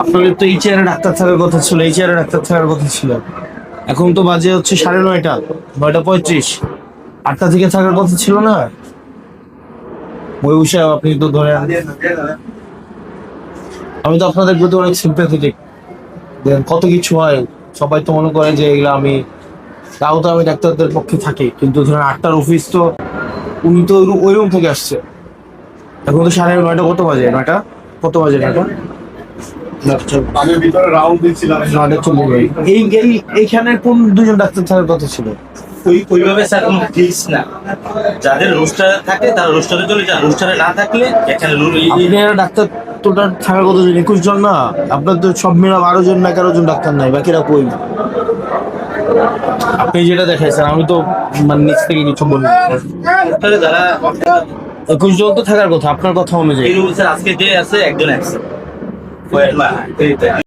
আপনাদের তো এই চেয়ারে ডাক্তার থাকার কথা ছিল, এই চেয়ারে ডাক্তার থাকার কথা ছিল। এখন তো বাজে হচ্ছে 9:30, 9:35। 8টা থেকে থাকার কথা ছিল না? ওই বিষয়ে আপনি তো ধরে আমি তো আপনাদের প্রতি অনেক সিম্প্যাথেটিক। কত কিছু হয়, সবাই তো মনে করে যে এগুলো আমি, তাও তো আমি ডাক্তারদের পক্ষে থাকি, কিন্তু ধরেন 8টার অফিস তো, উনি তো ওই রুম থেকে আসছে। এখন তো 9:30, কত বাজে? 9টা, কত বাজে? 9টা। আমি ভিতরে রাউন্ড দিচ্ছিলাম। 9:40। এইখানে কোন দুজন ডাক্তার থাকার কথা ছিল? ওইভাবে স্যার কোনো ফিক্স না। যাদের রোস্টারে থাকে তারা রোস্টারে চলে যায়, রোস্টারে না থাকলে এখানে আপনারা ডাক্তার টোটাল থাকার কতজন? 21 জন না? আপনার তো সব মিলে 12 জন না 11 জন ডাক্তার নাই, বাকিরা কই? আপনি যেটা দেখাইছেন, আমি তো মানে নিচ থেকে কিছু বলি। রোস্টারে যারা 21 জন তো থাকার কথা আপনার কথা অনুযায়ী। এই রুম স্যার আজকে যে আছে একজন অ্যাবসেন্ট।